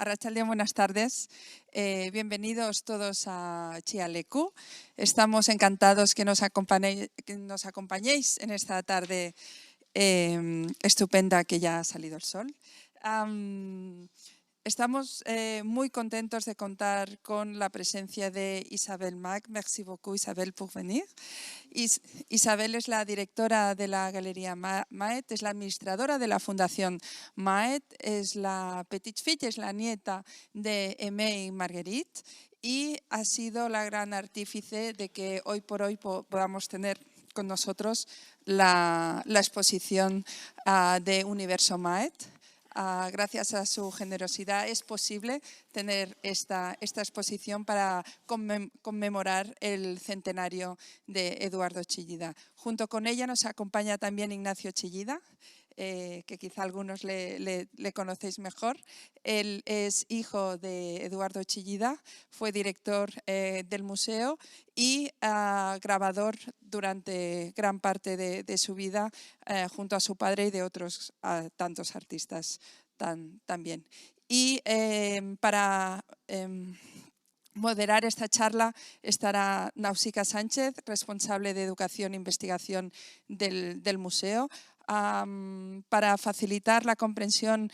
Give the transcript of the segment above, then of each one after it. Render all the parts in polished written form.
Arratsaldeon, buenas tardes. Bienvenidos todos a Chialecu. Estamos encantados que nos acompañéis en esta tarde estupenda que ya ha salido el sol. Estamos muy contentos de contar con la presencia de Isabelle Mac. Merci beaucoup, Isabelle, pour venir. Isabelle es la directora de la Galería Maet, es la administradora de la Fundación Maet, es la petite fille, es la nieta de Aimé y Marguerite y ha sido la gran artífice de que hoy por hoy podamos tener con nosotros la exposición de Universo Maet. Gracias a su generosidad es posible tener esta exposición para conmemorar el centenario de Eduardo Chillida. Junto con ella nos acompaña también Ignacio Chillida, que quizá algunos le conocéis mejor. Él es hijo de Eduardo Chillida, fue director del museo y grabador durante gran parte de su vida junto a su padre y de otros tantos artistas también. Y para moderar esta charla estará Nausica Sánchez, responsable de Educación e Investigación del museo. Para facilitar la comprensión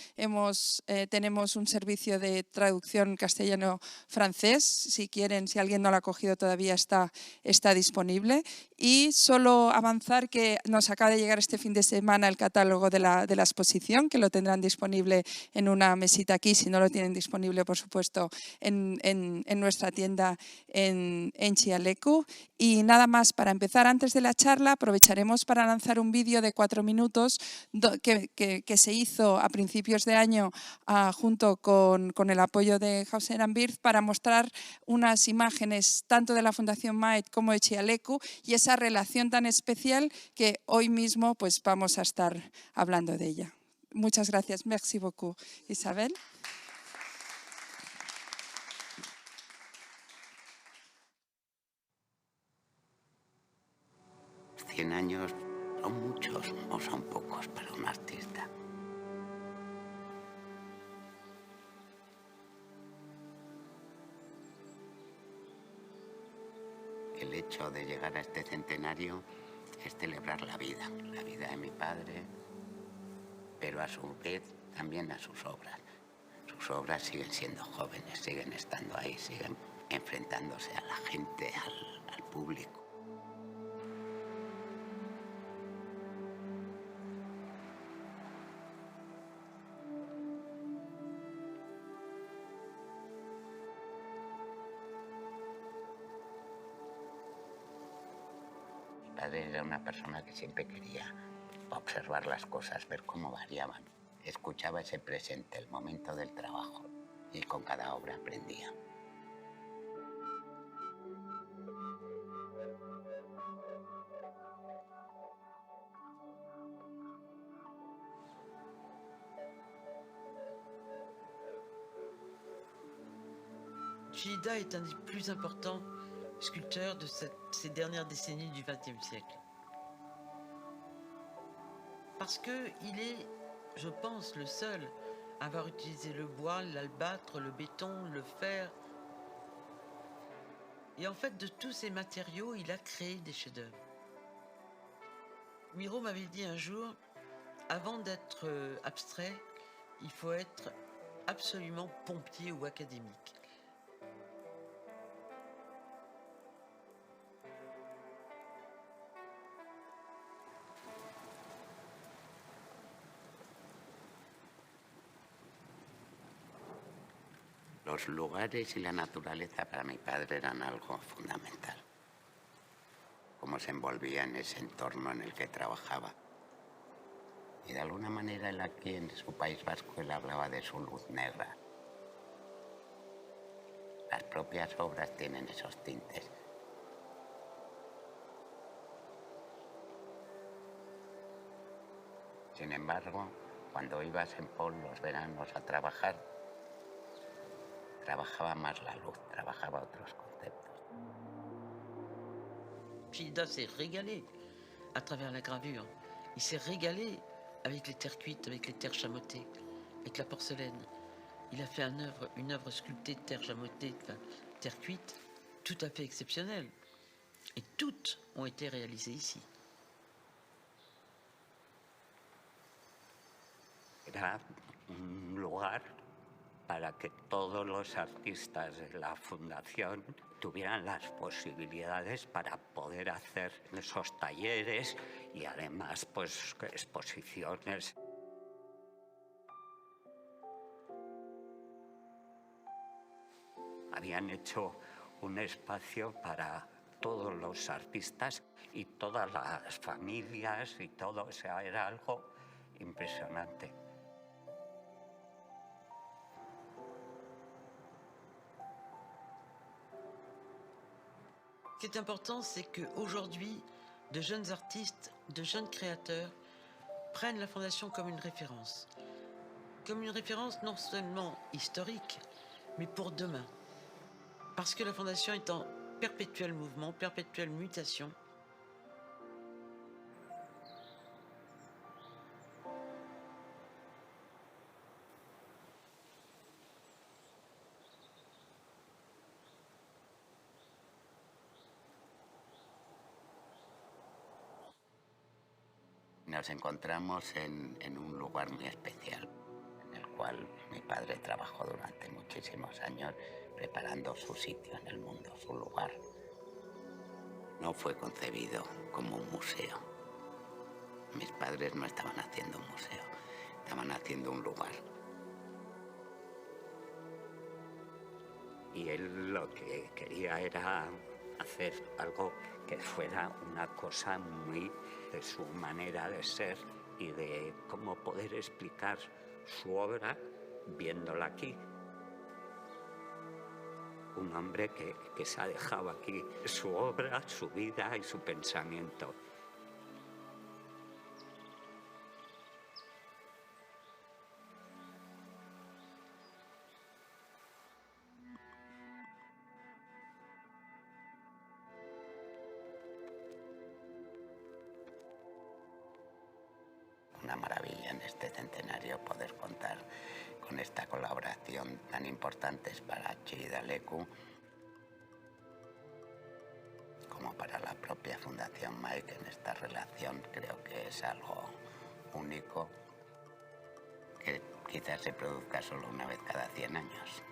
tenemos un servicio de traducción castellano-francés. Si quieren, si alguien no lo ha cogido todavía, está disponible. Y solo avanzar que nos acaba de llegar este fin de semana el catálogo de la exposición, que lo tendrán disponible en una mesita aquí, si no lo tienen disponible, por supuesto, en nuestra tienda en Chialecu. Y nada más, para empezar, antes de la charla, aprovecharemos para lanzar un vídeo de 4 minutos que se hizo a principios de año junto con el apoyo de Hauser & Wirth para mostrar unas imágenes tanto de la Fundación Maet como de Chialecu y esa relación tan especial que hoy mismo pues, vamos a estar hablando de ella. Muchas gracias. Merci beaucoup, Isabelle. 100 años son muchos o son pocos para un artista. El hecho de llegar a este centenario es celebrar la vida de mi padre, pero a su vez también a sus obras. Sus obras siguen siendo jóvenes, siguen estando ahí, siguen enfrentándose a la gente, al público. Mi padre era una persona que siempre quería observar las cosas, ver cómo variaban. Escuchaba ese presente, el momento del trabajo, y con cada obra aprendía. Chillida est un des plus importants sculpteurs de ces dernières décennies du XXe siècle. Parce qu'il est, je pense, le seul à avoir utilisé le bois, l'albâtre, le béton, le fer. Et en fait, de tous ces matériaux, il a créé des chefs-d'œuvre. Miro m'avait dit un jour, avant d'être abstrait, il faut être absolument pompier ou académique. Los lugares y la naturaleza para mi padre eran algo fundamental. Cómo se envolvía en ese entorno en el que trabajaba. Y de alguna manera él aquí en su País Vasco él hablaba de su luz negra. Las propias obras tienen esos tintes. Sin embargo, cuando iba a Saint Paul los veranos a trabajar, trabajaba más la luz, trabajaba otros conceptos. Chillida s'est régalé à travers la gravure. Il s'est régalé avec les terres cuites, avec les terres chamottées, avec la porcelaine. Il a fait une œuvre sculptée de terre jamottée, de terre cuite, tout à fait exceptionnelle. Et toutes ont été réalisées ici. Era un lugar para que todos los artistas de la fundación tuvieran las posibilidades para poder hacer esos talleres y además pues exposiciones. Habían hecho un espacio para todos los artistas y todas las familias y todo, o sea, era algo impresionante. Ce qui est important, c'est qu'aujourd'hui, de jeunes artistes, de jeunes créateurs prennent la Fondation comme une référence. Comme une référence non seulement historique, mais pour demain. Parce que la Fondation est en perpétuel mouvement, perpétuelle mutation. Nos encontramos en un lugar muy especial, en el cual mi padre trabajó durante muchísimos años preparando su sitio en el mundo, su lugar. No fue concebido como un museo. Mis padres no estaban haciendo un museo, estaban haciendo un lugar. Y él lo que quería era hacer algo que fuera una cosa muy de su manera de ser y de cómo poder explicar su obra viéndola aquí. Un hombre que se ha dejado aquí su obra, su vida y su pensamiento. Una maravilla en este centenario poder contar con esta colaboración tan importante para Chillida Leku como para la propia Fundación Mike. En esta relación creo que es algo único que quizás se produzca solo una vez cada 100 años.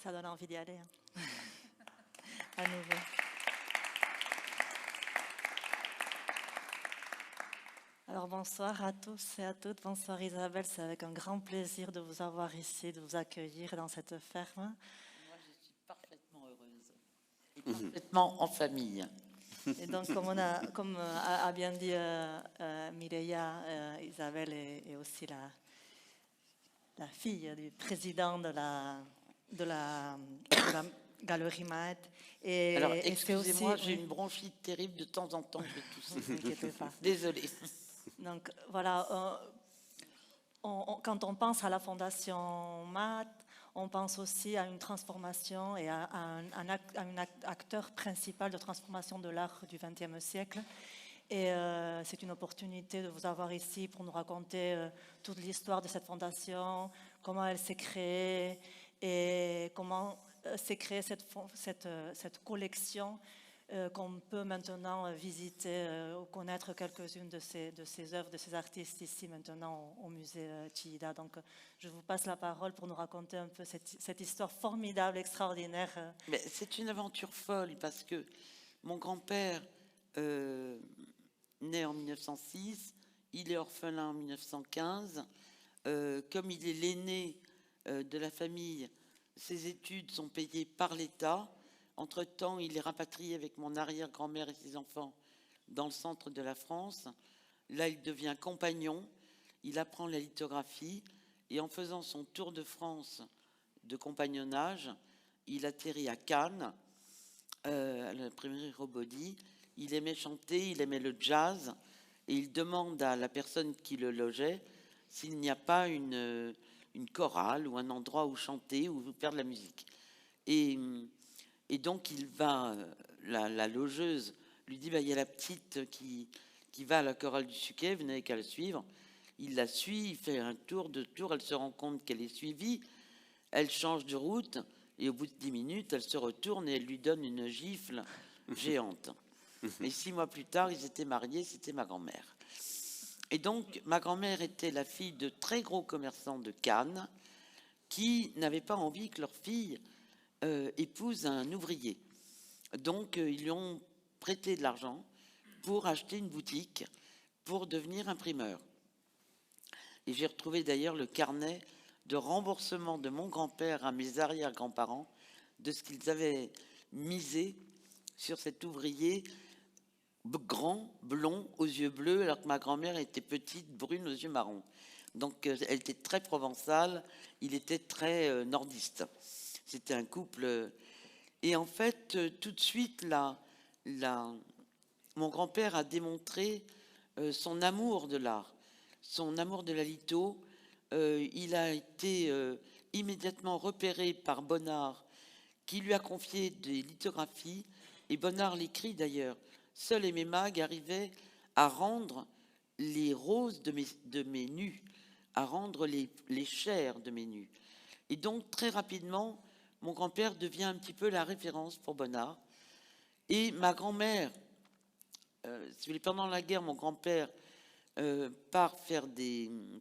Ça donne envie d'y aller, hein. À nouveau. Alors bonsoir à tous et à toutes. Bonsoir Isabelle, c'est avec un grand plaisir de vous avoir ici, de vous accueillir dans cette ferme. Moi, je suis parfaitement heureuse. Et parfaitement en famille. Et donc, comme a bien dit Mireia, Isabelle est aussi la fille du président de la Galerie Maët. Alors, excusez-moi, j'ai une bronchite terrible de temps en temps, je vais tousser. Ne vous inquiétez pas. Désolée. Donc, voilà, quand on pense à la Fondation Maët, on pense aussi à une transformation et à un acteur principal de transformation de l'art du XXe siècle. Et c'est une opportunité de vous avoir ici pour nous raconter toute l'histoire de cette fondation, comment elle s'est créée et comment s'est créée cette collection qu'on peut maintenant visiter ou connaître quelques-unes de ces œuvres, de ces artistes ici maintenant au musée Chillida. Donc je vous passe la parole pour nous raconter un peu cette histoire formidable, extraordinaire. C'est une aventure folle parce que mon grand-père naît en 1906, il est orphelin en 1915. Comme il est l'aîné de la famille, ses études sont payées par l'État. Entre-temps, il est rapatrié avec mon arrière-grand-mère et ses enfants dans le centre de la France. Là, il devient compagnon, il apprend la lithographie et en faisant son tour de France de compagnonnage, il atterrit à Cannes, à l'imprimerie Robaudy, il aimait chanter, il aimait le jazz, et il demande à la personne qui le logeait s'il n'y a pas une chorale ou un endroit où chanter ou faire de la musique. Et donc il va, la logeuse lui dit, bah, il y a la petite qui va à la chorale du Suquet, vous n'avez qu'à la suivre. Il la suit, il fait un tour, deux tours, elle se rend compte qu'elle est suivie, elle change de route, et au bout de 10 minutes, elle se retourne et elle lui donne une gifle géante. Et 6 mois plus tard, ils étaient mariés, c'était ma grand-mère. Et donc, ma grand-mère était la fille de très gros commerçants de Cannes qui n'avaient pas envie que leur fille épouse un ouvrier. Donc, ils lui ont prêté de l'argent pour acheter une boutique pour devenir imprimeur. Et j'ai retrouvé d'ailleurs le carnet de remboursement de mon grand-père à mes arrière-grands-parents de ce qu'ils avaient misé sur cet ouvrier grand, blond, aux yeux bleus, alors que ma grand-mère était petite, brune, aux yeux marrons. Donc elle était très provençale, il était très nordiste. C'était un couple. Et en fait, tout de suite, mon grand-père a démontré son amour de l'art, son amour de la litho. Il a été immédiatement repéré par Bonnard, qui lui a confié des lithographies, et Bonnard l'écrit d'ailleurs. Seul Aimé Mag arrivait à rendre les roses de mes nus, à rendre les chairs de mes nus. Et donc, très rapidement, mon grand-père devient un petit peu la référence pour Bonnard. Et ma grand-mère, pendant la guerre, mon grand-père part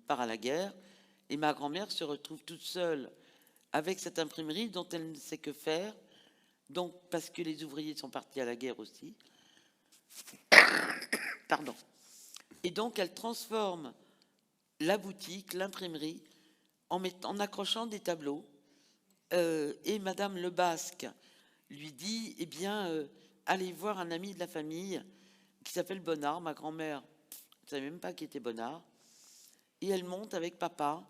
à la guerre, et ma grand-mère se retrouve toute seule avec cette imprimerie dont elle ne sait que faire, donc parce que les ouvriers sont partis à la guerre aussi. Pardon. Et donc elle transforme la boutique, l'imprimerie, en accrochant des tableaux. Et Madame Le Basque lui dit, eh bien, allez voir un ami de la famille qui s'appelle Bonnard. Ma grand-mère ne savait même pas qui était Bonnard. Et elle monte avec papa,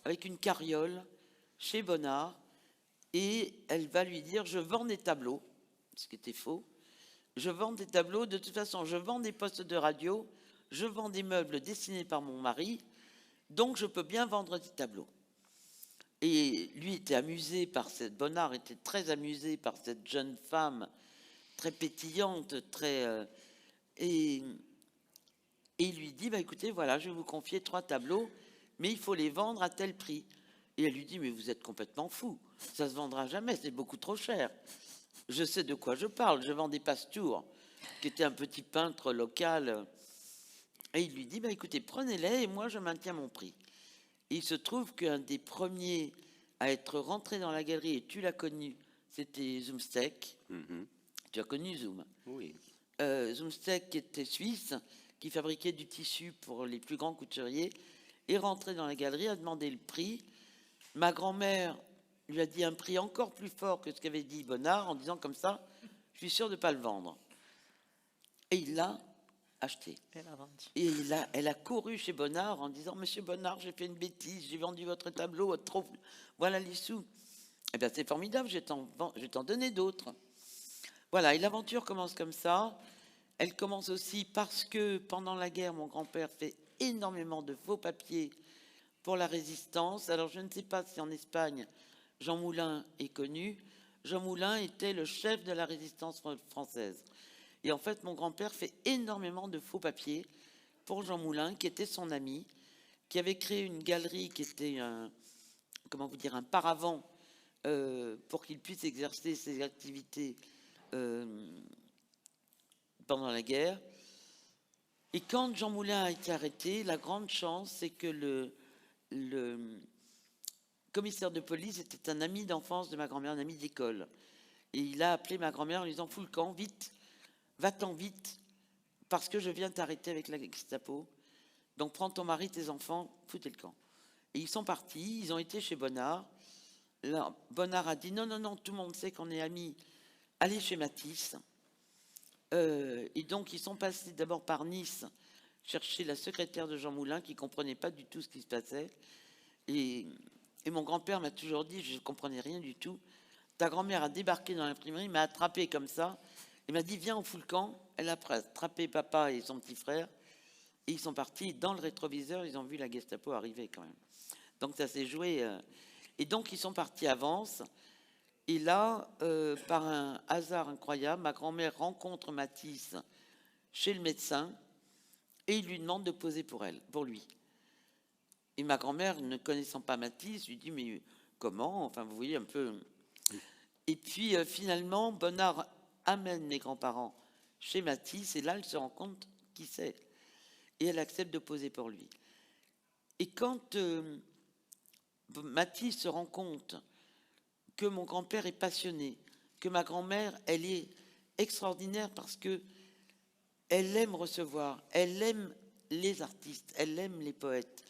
avec une carriole, chez Bonnard. Et elle va lui dire, je vends des tableaux, ce qui était faux. Je vends des tableaux, de toute façon, je vends des postes de radio, je vends des meubles dessinés par mon mari, donc je peux bien vendre des tableaux. Et lui était amusé par Bonnard était très amusé par cette jeune femme très pétillante, et il lui dit, bah, écoutez, voilà, je vais vous confier 3 tableaux, mais il faut les vendre à tel prix. Et elle lui dit, mais vous êtes complètement fou, ça se vendra jamais, c'est beaucoup trop cher. Je sais de quoi je parle, je vends des Pastours, qui était un petit peintre local. Et il lui dit, bah, écoutez, prenez-les et moi je maintiens mon prix. Et il se trouve qu'un des premiers à être rentré dans la galerie, et tu l'as connu, c'était Zoomstek. Tu as connu Zoom? Oui. Zoomstek, qui était suisse, qui fabriquait du tissu pour les plus grands couturiers, est rentré dans la galerie, a demandé le prix. Ma grand-mère lui a dit un prix encore plus fort que ce qu'avait dit Bonnard, en disant comme ça, je suis sûr de ne pas le vendre. Et il l'a acheté. Et elle a couru chez Bonnard en disant, Monsieur Bonnard, j'ai fait une bêtise, j'ai vendu votre tableau, trop, voilà les sous. Eh bien, c'est formidable, je vais t'en donner d'autres. Voilà, et l'aventure commence comme ça. Elle commence aussi parce que pendant la guerre, mon grand-père fait énormément de faux papiers pour la résistance. Alors, je ne sais pas si en Espagne, Jean Moulin est connu. Jean Moulin était le chef de la résistance française. Et en fait, mon grand-père fait énormément de faux papiers pour Jean Moulin, qui était son ami, qui avait créé une galerie qui était un paravent pour qu'il puisse exercer ses activités pendant la guerre. Et quand Jean Moulin a été arrêté, la grande chance, c'est que le commissaire de police était un ami d'enfance de ma grand-mère, un ami d'école. Et il a appelé ma grand-mère en lui disant, fous le camp, vite, va-t'en vite, parce que je viens t'arrêter avec la Gestapo. Donc prends ton mari, tes enfants, foutez le camp. Et ils sont partis, ils ont été chez Bonnard. Là, Bonnard a dit, non, non, non, tout le monde sait qu'on est amis, allez chez Matisse. Et donc ils sont passés d'abord par Nice, chercher la secrétaire de Jean Moulin, qui ne comprenait pas du tout ce qui se passait. Et mon grand-père m'a toujours dit, je ne comprenais rien du tout. Ta grand-mère a débarqué dans l'imprimerie, m'a attrapé comme ça, Il m'a dit, viens, on fout le camp. Elle a attrapé papa et son petit frère. Et ils sont partis dans le rétroviseur. Ils ont vu la Gestapo arriver quand même. Donc ça s'est joué. Et donc ils sont partis à Vence. Et là, par un hasard incroyable, ma grand-mère rencontre Matisse chez le médecin. Et il lui demande de poser pour lui. Et ma grand-mère, ne connaissant pas Matisse, lui dit, mais comment? Enfin, vous voyez un peu. Et puis finalement, Bonnard amène mes grands-parents chez Matisse, et là, elle se rend compte qui c'est. Et elle accepte de poser pour lui. Et quand Matisse se rend compte que mon grand-père est passionné, que ma grand-mère, elle est extraordinaire parce que elle aime recevoir, elle aime les artistes, elle aime les poètes,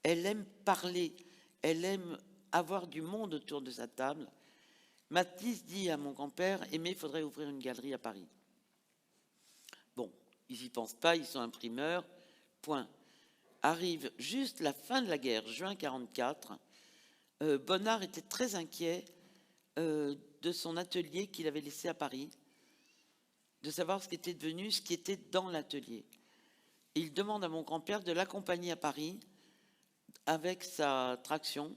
elle aime parler, elle aime avoir du monde autour de sa table. Matisse dit à mon grand-père, Aimé, il faudrait ouvrir une galerie à Paris. Bon, ils n'y pensent pas, ils sont imprimeurs, point. Arrive juste la fin de la guerre, juin 1944. Bonnard était très inquiet de son atelier qu'il avait laissé à Paris, de savoir ce qui était devenu, ce qui était dans l'atelier. Il demande à mon grand-père de l'accompagner à Paris avec sa traction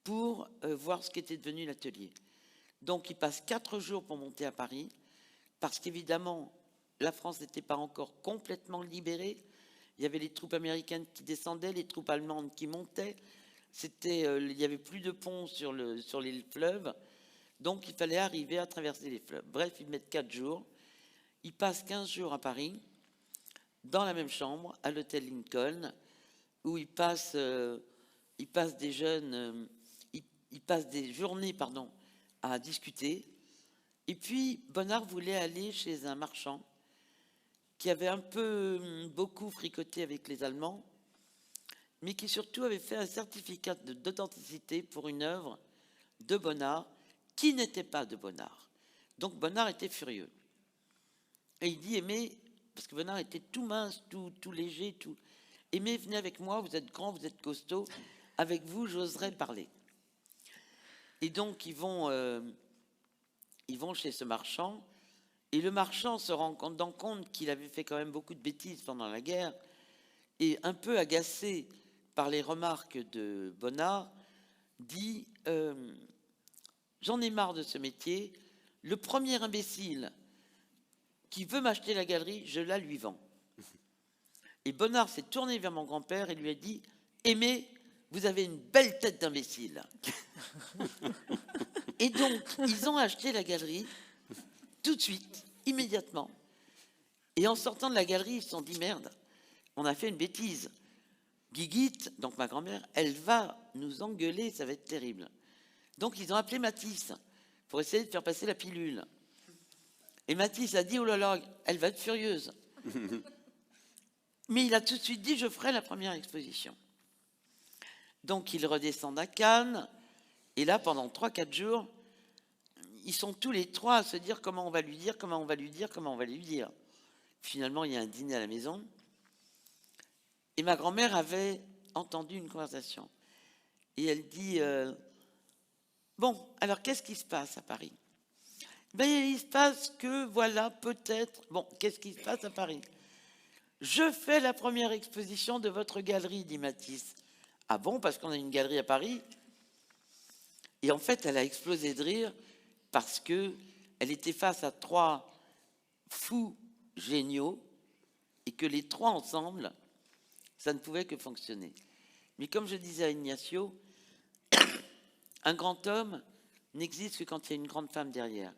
pour voir ce qui était devenu l'atelier. Donc il passe 4 jours pour monter à Paris, parce qu'évidemment, la France n'était pas encore complètement libérée. Il y avait les troupes américaines qui descendaient, les troupes allemandes qui montaient. Il n'y avait plus de ponts sur les fleuves. Donc il fallait arriver à traverser les fleuves. Bref, ils mettent 4 jours. Ils passent 15 jours à Paris, dans la même chambre, à l'hôtel Lincoln, où ils passent des journées, à discuter. Et puis, Bonnard voulait aller chez un marchand qui avait un peu beaucoup fricoté avec les Allemands, mais qui surtout avait fait un certificat d'authenticité pour une œuvre de Bonnard qui n'était pas de Bonnard. Donc Bonnard était furieux. Et il dit, Aimé, parce que Bonnard était tout mince, tout léger, tout... Aimé, venez avec moi, vous êtes grand, vous êtes costaud, avec vous, j'oserais parler. Et donc, ils vont chez ce marchand, et le marchand se rendant compte qu'il avait fait quand même beaucoup de bêtises pendant la guerre, et un peu agacé par les remarques de Bonnard, dit j'en ai marre de ce métier, le premier imbécile qui veut m'acheter la galerie, je la lui vends. Et Bonnard s'est tourné vers mon grand-père et lui a dit Aimé, vous avez une belle tête d'imbécile. Et donc, ils ont acheté la galerie tout de suite, immédiatement. Et en sortant de la galerie, ils se sont dit merde, on a fait une bêtise. Guiguette, donc ma grand-mère, elle va nous engueuler, ça va être terrible. Donc, ils ont appelé Matisse pour essayer de faire passer la pilule. Et Matisse a dit oh là là, elle va être furieuse. Mais il a tout de suite dit je ferai la première exposition. Donc ils redescendent à Cannes, et là pendant 3-4 jours, ils sont tous les trois à se dire comment on va lui dire, comment on va lui dire, comment on va lui dire. Finalement, il y a un dîner à la maison, et ma grand-mère avait entendu une conversation. Et elle dit bon, alors qu'est-ce qui se passe à Paris? Ben, il se passe que, voilà, peut-être... Bon, qu'est-ce qui se passe à Paris? Je fais la première exposition de votre galerie, dit Matisse. Ah bon, parce qu'on a une galerie à Paris? Et en fait, elle a explosé de rire parce que elle était face à 3 fous géniaux et que les 3 ensemble, ça ne pouvait que fonctionner. Mais comme je disais à Ignacio, un grand homme n'existe que quand il y a une grande femme derrière.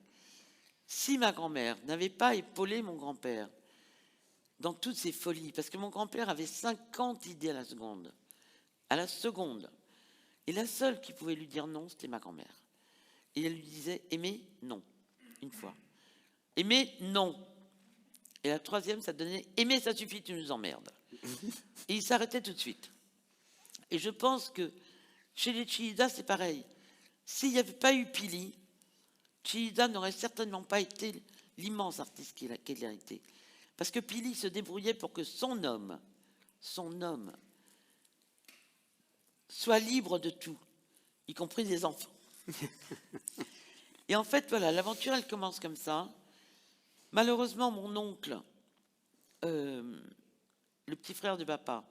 Si ma grand-mère n'avait pas épaulé mon grand-père dans toutes ses folies, parce que mon grand-père avait 50 idées à la seconde, et la seule qui pouvait lui dire non, c'était ma grand-mère. Et elle lui disait, Aimé, non, une fois. Aimé, non. Et la 3e, ça donnait, Aimé, ça suffit, tu nous emmerdes. Et il s'arrêtait tout de suite. Et je pense que chez les Chillida, c'est pareil. S'il n'y avait pas eu Pili, Chillida n'aurait certainement pas été l'immense artiste qu'il a été. Parce que Pili se débrouillait pour que son homme, soit libre de tout, y compris des enfants. Et en fait, voilà, l'aventure, elle commence comme ça. Malheureusement, mon oncle, le petit frère de papa,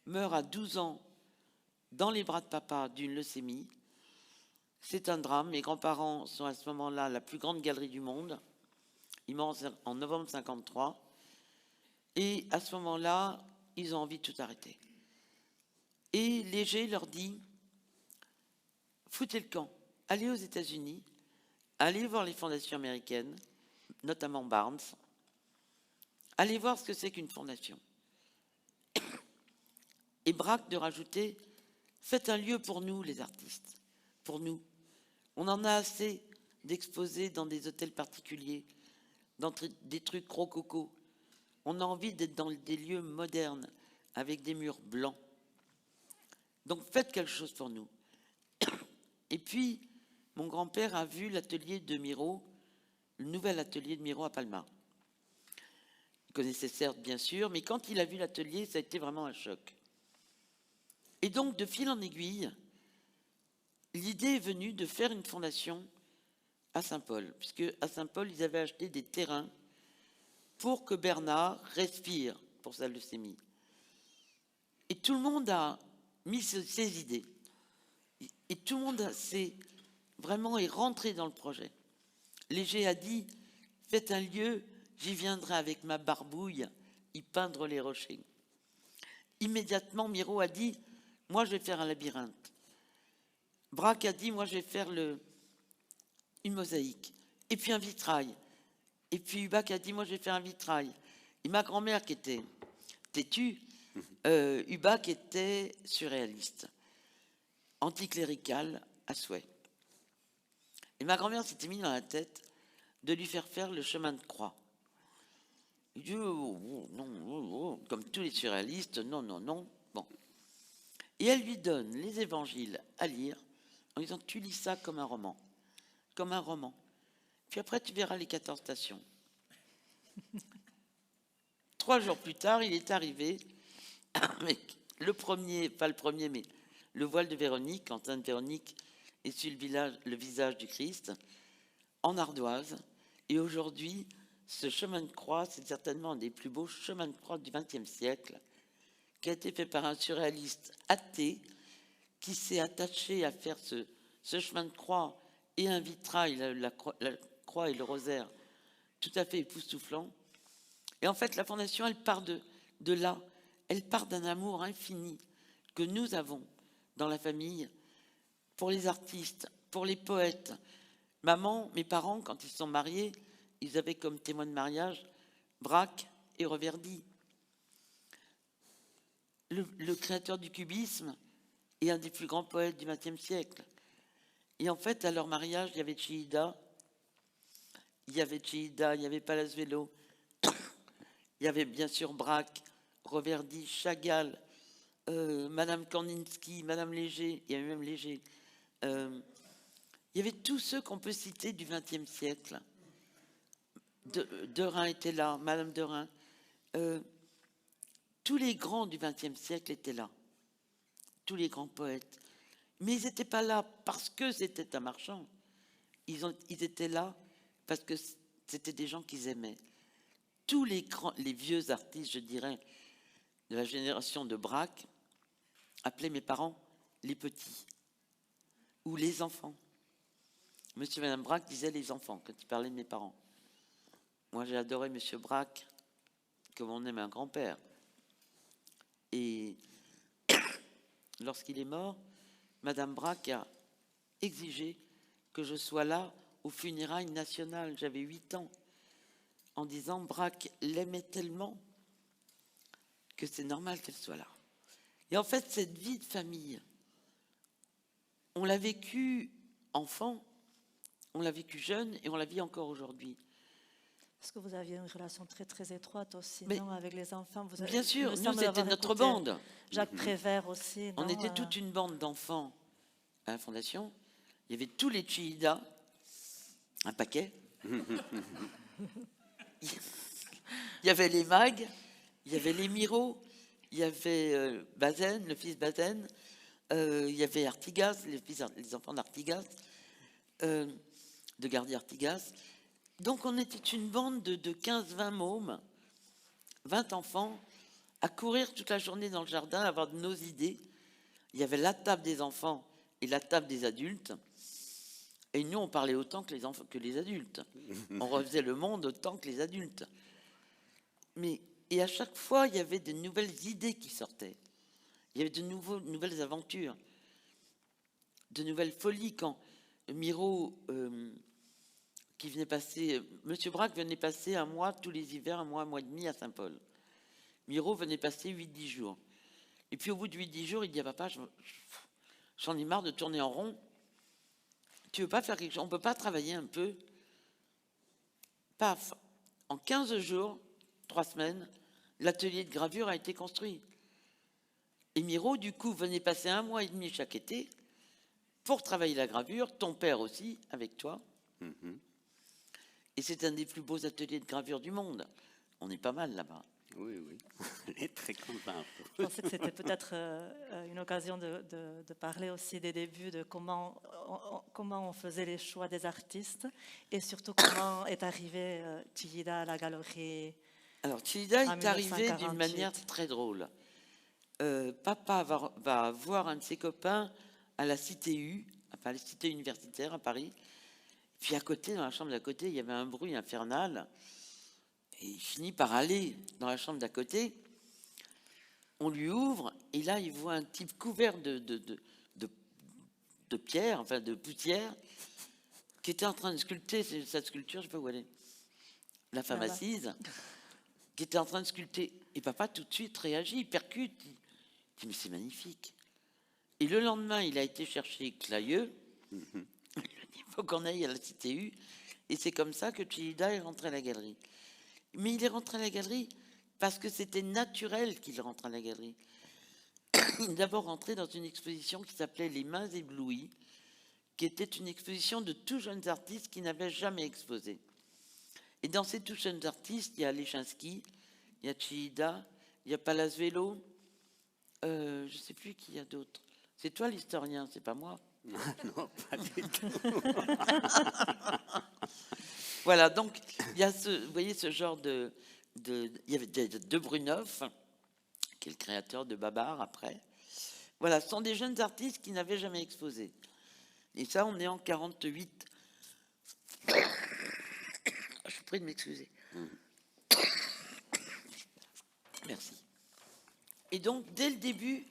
meurt à 12 ans dans les bras de papa d'une leucémie. C'est un drame. Mes grands-parents sont à ce moment-là la plus grande galerie du monde. Ils meurent en novembre 53. Et à ce moment-là, ils ont envie de tout arrêter. Et Léger leur dit, foutez le camp, allez aux États-Unis, allez voir les fondations américaines, notamment Barnes, allez voir ce que c'est qu'une fondation. Et Braque de rajouter, faites un lieu pour nous, les artistes, pour nous. On en a assez d'exposer dans des hôtels particuliers, dans des trucs rococo. On a envie d'être dans des lieux modernes, avec des murs blancs. Donc faites quelque chose pour nous. Et puis, mon grand-père a vu l'atelier de Miro, le nouvel atelier de Miro à Palma. Il connaissait certes, bien sûr, mais quand il a vu l'atelier, ça a été vraiment un choc. Et donc, de fil en aiguille, l'idée est venue de faire une fondation à Saint-Paul, puisque à Saint-Paul, ils avaient acheté des terrains pour que Bernard respire pour sa leucémie. Et tout le monde a mis ses idées. Et tout le monde vraiment est rentré dans le projet. Léger a dit, faites un lieu, j'y viendrai avec ma barbouille y peindre les rochers. Immédiatement, Miro a dit, moi je vais faire un labyrinthe. Braque a dit, moi je vais faire une mosaïque. Et puis un vitrail. Et puis Hubac a dit, moi je vais faire un vitrail. Et ma grand-mère qui était têtue, Hubac était surréaliste, anticlérical à souhait. Et ma grand-mère s'était mis dans la tête de lui faire le chemin de croix. Il dit, non, comme tous les surréalistes, non. Bon. Et elle lui donne les évangiles à lire en disant, tu lis ça comme un roman. Comme un roman. Puis après, tu verras les 14 stations. 3 jours plus tard, il est arrivé avec le voile de Véronique, quand Sainte Véronique est sur le visage du Christ, en ardoise. Et aujourd'hui, ce chemin de croix, c'est certainement un des plus beaux chemins de croix du XXe siècle, qui a été fait par un surréaliste athée, qui s'est attaché à faire ce chemin de croix et un vitrail, la croix et le rosaire, tout à fait époustouflant. Et en fait, la fondation, elle part de là. Elle part d'un amour infini que nous avons dans la famille pour les artistes, pour les poètes. Mes parents, quand ils se sont mariés, ils avaient comme témoin de mariage Braque et Reverdy. Le créateur du cubisme est un des plus grands poètes du XXe siècle. Et en fait, à leur mariage, il y avait Chillida, il y avait Palazuelo, il y avait bien sûr Braque, Reverdy, Chagall, Madame Kandinsky, Madame Léger, il y avait même Léger. Il y avait tous ceux qu'on peut citer du XXe siècle. Derain était là, Madame Derain. Tous les grands du XXe siècle étaient là. Tous les grands poètes. Mais ils n'étaient pas là parce que c'était un marchand. Ils étaient là parce que c'était des gens qu'ils aimaient. Tous les vieux artistes, je dirais, de la génération de Braque, appelaient mes parents les petits ou les enfants. Monsieur et Madame Braque disaient les enfants quand ils parlaient de mes parents. Moi, j'ai adoré Monsieur Braque comme on aime un grand-père. Et lorsqu'il est mort, Madame Braque a exigé que je sois là aux funérailles nationales. J'avais 8 ans, en disant Braque l'aimait tellement que c'est normal qu'elle soit là. Et en fait, cette vie de famille, on l'a vécue enfant, on l'a vécue jeune et on la vit encore aujourd'hui. Est-ce que vous aviez une relation très très étroite aussi, Mais non, avec les enfants? Bien sûr, nous c'était notre bande. Jacques Prévert aussi. On était toute une bande d'enfants à la Fondation. Il y avait tous les Chillida, un paquet. Il y avait les Mag, il y avait les Miro, il y avait Bazaine, le fils Bazaine, il y avait Artigas, les enfants d'Artigas, de Gardier Artigas. Donc on était une bande de 15-20 mômes, 20 enfants, à courir toute la journée dans le jardin, à avoir de nos idées. Il y avait la table des enfants et la table des adultes. Et nous, on parlait autant que les enfants, que les adultes. On refaisait le monde autant que les adultes. Et à chaque fois, il y avait de nouvelles idées qui sortaient. Il y avait de nouvelles aventures, de nouvelles folies. Quand Miro, qui venait passer, Monsieur Braque venait passer un mois tous les hivers, un mois et demi à Saint-Paul. Miro venait passer 8-10 jours. Et puis au bout de 8-10 jours, il dit à papa, j'en ai marre de tourner en rond. Tu veux pas faire quelque chose? On peut pas travailler un peu? Paf! En 15 jours, 3 semaines, l'atelier de gravure a été construit. Et Miro, du coup, venait passer un mois et demi chaque été pour travailler la gravure, ton père aussi, avec toi. Et c'est un des plus beaux ateliers de gravure du monde. On est pas mal là-bas. Oui, oui, on est très contents. Je pensais que c'était peut-être une occasion de parler aussi des débuts, de comment on faisait les choix des artistes et surtout comment est arrivé Chillida à la galerie. Alors, Chillida En est arrivé 1948. d'une manière très drôle. Papa va voir un de ses copains à la Cité U, à la Cité universitaire à Paris. Puis à côté, dans la chambre d'à côté, il y avait un bruit infernal. Et il finit par aller dans la chambre d'à côté. On lui ouvre, et là, il voit un type couvert de pierre, enfin de poussière, qui était en train de sculpter cette sculpture, je ne sais pas où elle est. La femme Là-bas. assise, qui était en train de sculpter. Et papa, tout de suite, réagit, il percute. Il dit, mais c'est magnifique. Et le lendemain, il a été chercher Clayeux. Il lui a dit, il faut qu'on aille à la Cité U. Et c'est comme ça que Chillida est rentré à la galerie. Mais il est rentré à la galerie parce que c'était naturel qu'il rentre à la galerie. Il est d'abord rentré dans une exposition qui s'appelait Les Mains éblouies, qui était une exposition de tout jeunes artistes qui n'avaient jamais exposé. Et dans ces tout jeunes artistes, il y a Leschinski, il y a Chillida, il y a Palazuelo, je ne sais plus qui y a d'autres. C'est toi l'historien, c'est pas moi. Non, pas du tout. Voilà, donc il y a vous voyez ce genre il y avait De Bruneuf, qui est le créateur de Babar après. Voilà, ce sont des jeunes artistes qui n'avaient jamais exposé. Et ça, on est en 48. Je suis prêt de m'excuser. Merci. Et donc, dès le début,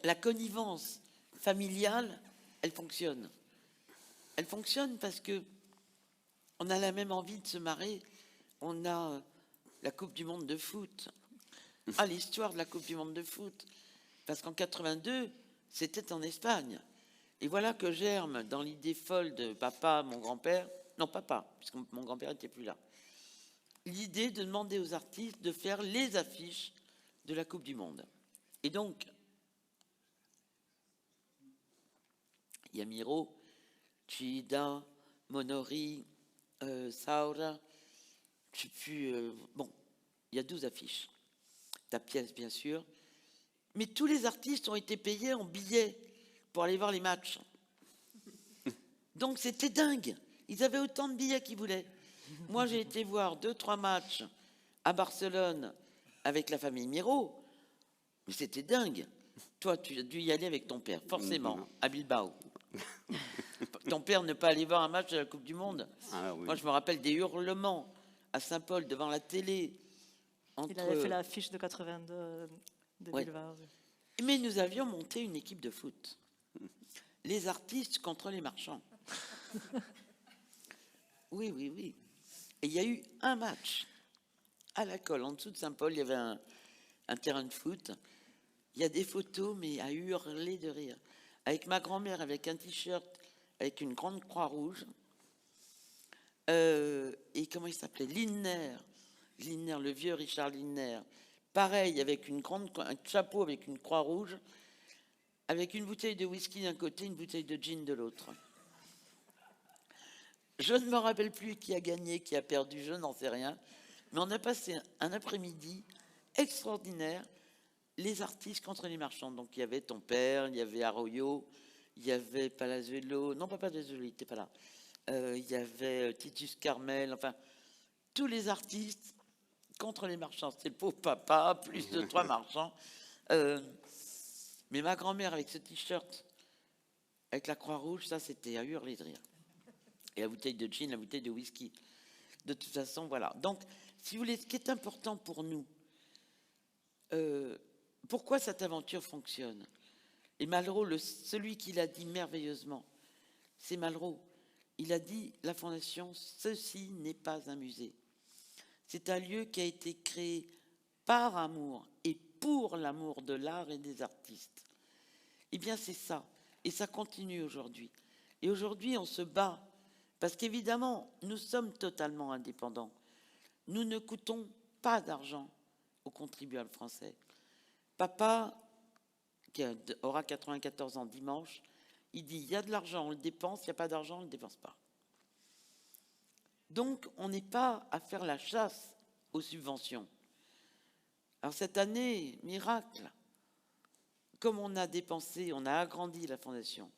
la connivence familiale, elle fonctionne. Elle fonctionne parce que on a la même envie de se marrer. On a la Coupe du Monde de foot. Ah, l'histoire de la Coupe du Monde de foot. Parce qu'en 82, c'était en Espagne. Et voilà que germe dans l'idée folle de papa, mon grand-père, non papa, puisque mon grand-père n'était plus là, l'idée de demander aux artistes de faire les affiches de la Coupe du Monde. Et donc, il y a Miro, Chillida, Monori, Saura, je sais plus, bon, il y a 12 affiches. Ta pièce, bien sûr. Mais tous les artistes ont été payés en billets pour aller voir les matchs. Donc c'était dingue. Ils avaient autant de billets qu'ils voulaient. Moi, j'ai été voir 2-3 matchs à Barcelone avec la famille Miro. Mais c'était dingue. Toi, tu as dû y aller avec ton père, forcément, à Bilbao. Ton père ne pas aller voir un match de la Coupe du Monde. Ah, oui. Moi, je me rappelle des hurlements à Saint-Paul devant la télé. Il avait fait l'affiche de 82 de Ouais. Bilbao. Mais nous avions monté une équipe de foot. Les artistes contre les marchands. Oui, oui, oui. Et il y a eu un match à la Colle, en dessous de Saint-Paul, il y avait un terrain de foot. Il y a des photos, mais à hurler de rire. Avec ma grand-mère, avec un t-shirt, avec une grande croix rouge. Et comment il s'appelait? Lindner, le vieux Richard Lindner. Pareil, avec un chapeau avec une croix rouge, avec une bouteille de whisky d'un côté, une bouteille de gin de l'autre. Je ne me rappelle plus qui a gagné, qui a perdu, je n'en sais rien. Mais on a passé un après-midi extraordinaire, les artistes contre les marchands. Donc il y avait ton père, il y avait Arroyo, il y avait Palazuelo, non pas Palazuelo, il n'était pas là. il y avait Titus Carmel, enfin, tous les artistes contre les marchands. C'était le pauvre papa, plus de 3 marchands. Mais ma grand-mère avec ce t-shirt, avec la Croix-Rouge, ça c'était à hurler de rire. Et la bouteille de gin, la bouteille de whisky. De toute façon, voilà. Donc, si vous voulez, ce qui est important pour nous, pourquoi cette aventure fonctionne? Et Malraux, celui qui l'a dit merveilleusement, c'est Malraux. Il a dit, la Fondation, ceci n'est pas un musée. C'est un lieu qui a été créé par amour et pour l'amour de l'art et des artistes. Eh bien, c'est ça. Et ça continue aujourd'hui. Et aujourd'hui, on se bat. Parce qu'évidemment, nous sommes totalement indépendants. Nous ne coûtons pas d'argent aux contribuables français. Papa, qui aura 94 ans dimanche, il dit, il y a de l'argent, on le dépense, il n'y a pas d'argent, on ne le dépense pas. Donc, on n'est pas à faire la chasse aux subventions. Alors cette année, miracle, comme on a dépensé, on a agrandi la Fondation,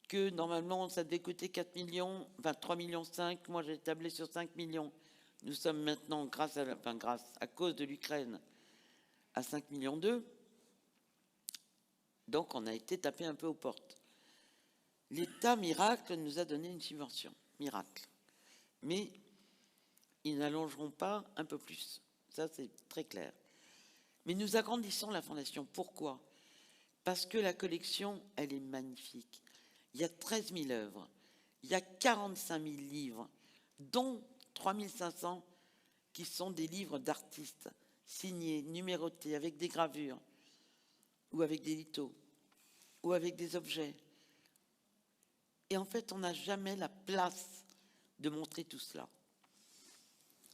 que normalement ça devait coûter 4 millions, enfin 3 millions 5, moi j'ai tablé sur 5 millions. Nous sommes maintenant, grâce à cause de l'Ukraine, à 5 millions 2. Donc on a été tapé un peu aux portes. L'État, miracle, nous a donné une subvention. Miracle. Mais ils n'allongeront pas un peu plus. Ça, c'est très clair. Mais nous agrandissons la Fondation. Pourquoi? Parce que la collection, elle est magnifique. Il y a 13 000 œuvres. Il y a 45 000 livres, dont 3 500 qui sont des livres d'artistes, signés, numérotés, avec des gravures, ou avec des lithos, ou avec des objets. Et en fait, on n'a jamais la place de montrer tout cela.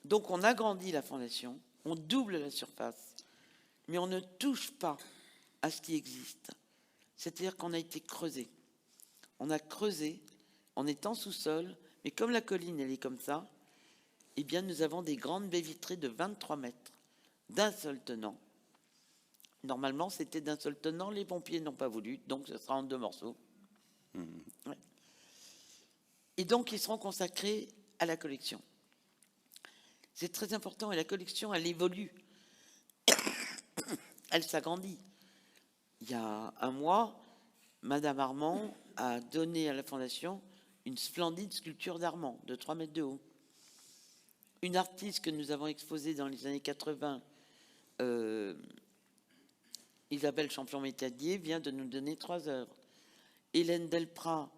Donc on agrandit la Fondation, on double la surface, mais on ne touche pas à ce qui existe. C'est-à-dire qu'on a été creusé. On a creusé, on est en sous-sol, mais comme la colline, elle est comme ça, eh bien nous avons des grandes baies vitrées de 23 mètres, d'un seul tenant. Normalement, c'était d'un seul tenant, les pompiers n'ont pas voulu, donc ce sera en 2 morceaux. Ouais. Et donc, ils seront consacrés à la collection. C'est très important, et la collection, elle évolue. Elle s'agrandit. Il y a un mois, Madame Armand a donné à la Fondation une splendide sculpture d'Armand, de 3 mètres de haut. Une artiste que nous avons exposée dans les années 80, Isabelle Champion-Métadier, vient de nous donner 3 œuvres. Hélène Delprat,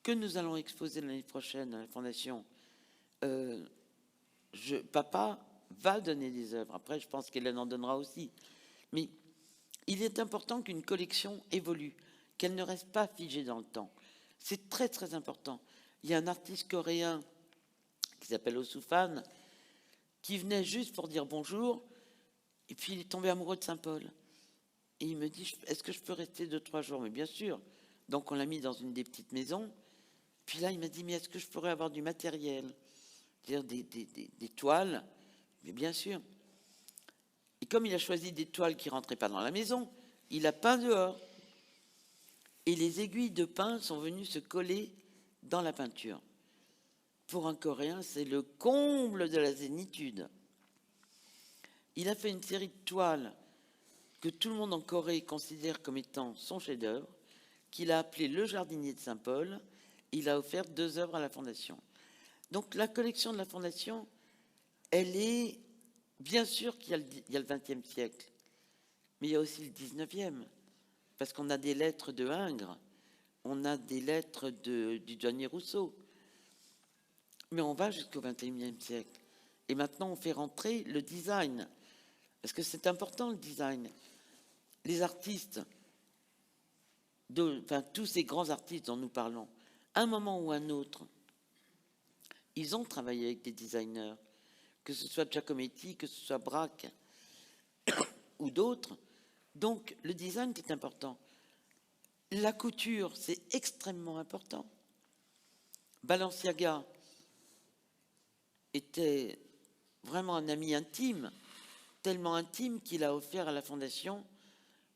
que nous allons exposer l'année prochaine à la Fondation, papa va donner des œuvres. Après, je pense qu'Hélène en donnera aussi. Mais il est important qu'une collection évolue, qu'elle ne reste pas figée dans le temps. C'est très, très important. Il y a un artiste coréen qui s'appelle Osoufan, qui venait juste pour dire bonjour, et puis il est tombé amoureux de Saint-Paul. Et il me dit, est-ce que je peux rester 2-3 jours? Mais bien sûr. Donc on l'a mis dans une des petites maisons. Puis là, il m'a dit, mais est-ce que je pourrais avoir du matériel? C'est-à-dire des toiles? Mais bien sûr. Et comme il a choisi des toiles qui ne rentraient pas dans la maison, il a peint dehors. Et les aiguilles de pain sont venues se coller dans la peinture. Pour un Coréen, c'est le comble de la zénitude. Il a fait une série de toiles que tout le monde en Corée considère comme étant son chef-d'œuvre, qu'il a appelé Le Jardinier de Saint-Paul. Il a offert 2 œuvres à la Fondation. Donc la collection de la Fondation, elle est... Bien sûr qu'il y a le XXe siècle, mais il y a aussi le XIXe, parce qu'on a des lettres de Ingres, on a des lettres du douanier Rousseau, mais on va jusqu'au XXIe siècle. Et maintenant, on fait rentrer le design, parce que c'est important le design. Les artistes, tous ces grands artistes dont nous parlons, à un moment ou un autre, ils ont travaillé avec des designers, que ce soit Giacometti, que ce soit Braque ou d'autres. Donc, le design est important. La couture, c'est extrêmement important. Balenciaga était vraiment un ami intime, tellement intime qu'il a offert à la Fondation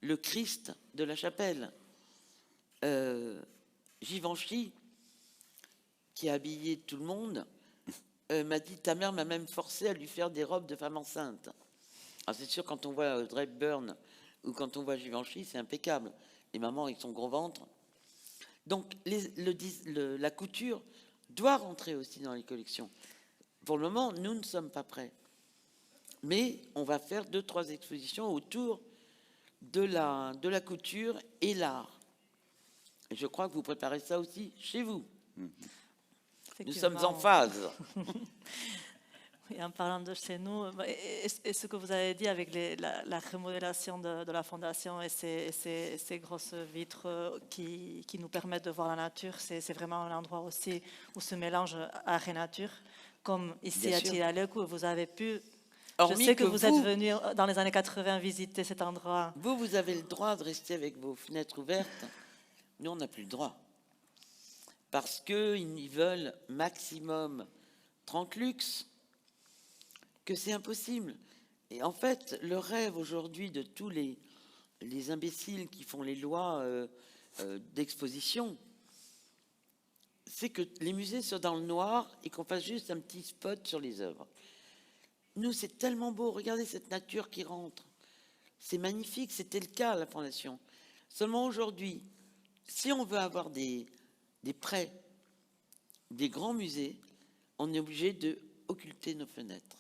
le Christ de la Chapelle. Givenchy, qui a habillé tout le monde, m'a dit, ta mère m'a même forcé à lui faire des robes de femme enceinte. Alors c'est sûr, quand on voit Audrey Hepburn ou quand on voit Givenchy, c'est impeccable. Les mamans avec son gros ventre. Donc la couture doit rentrer aussi dans les collections. Pour le moment, nous ne sommes pas prêts. Mais on va faire 2-3 expositions autour de la couture et l'art. Et je crois que vous préparez ça aussi chez vous. Nous sommes en phase. Et en parlant de chez nous, et ce que vous avez dit avec la remodélisation de la fondation et ces grosses vitres qui nous permettent de voir la nature, c'est vraiment un endroit aussi où se mélange art et nature, comme ici Bien à sûr. Tjilalek où vous avez pu... Hormis je sais que que vous êtes venu dans les années 80 visiter cet endroit. Vous avez le droit de rester avec vos fenêtres ouvertes. Nous, on n'a plus le droit. Parce qu'ils veulent maximum 30 lux, que c'est impossible. Et en fait, le rêve aujourd'hui de tous les imbéciles qui font les lois d'exposition, c'est que les musées soient dans le noir et qu'on fasse juste un petit spot sur les œuvres. Nous, c'est tellement beau. Regardez cette nature qui rentre. C'est magnifique. C'était le cas à la Fondation. Seulement aujourd'hui, si on veut avoir des prêts, des grands musées, on est obligé de occulter nos fenêtres.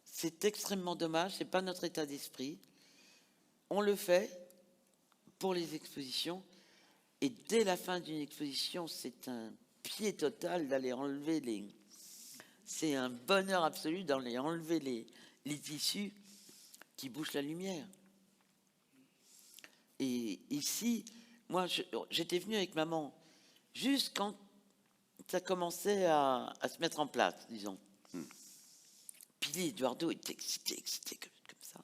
C'est extrêmement dommage. C'est pas notre état d'esprit. On le fait pour les expositions. Et dès la fin d'une exposition, c'est un pied total d'aller enlever les... C'est un bonheur absolu d'aller enlever les tissus qui bouchent la lumière. Et ici, moi, j'étais venue avec maman juste quand ça commençait à se mettre en place, disons. Puis Eduardo était excité comme ça.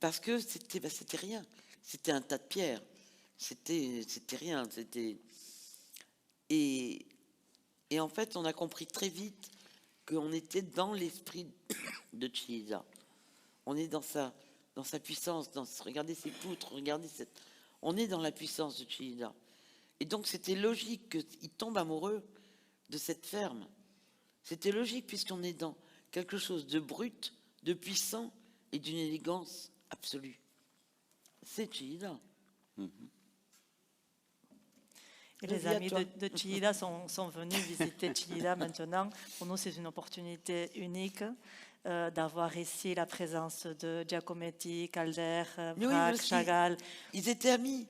Parce que c'était rien. C'était un tas de pierres. C'était rien. Et en fait, on a compris très vite qu'on était dans l'esprit de Chillida. On est dans sa puissance. Regardez ces poutres, on est dans la puissance de Chillida. Et donc, c'était logique qu'il tombe amoureux de cette ferme. C'était logique puisqu'on est dans quelque chose de brut, de puissant et d'une élégance absolue. C'est Chillida. Et les amis de Chillida sont venus visiter Chillida maintenant. Pour nous, c'est une opportunité unique d'avoir ici la présence de Giacometti, Calder, Braque, Chagall. Ils étaient amis.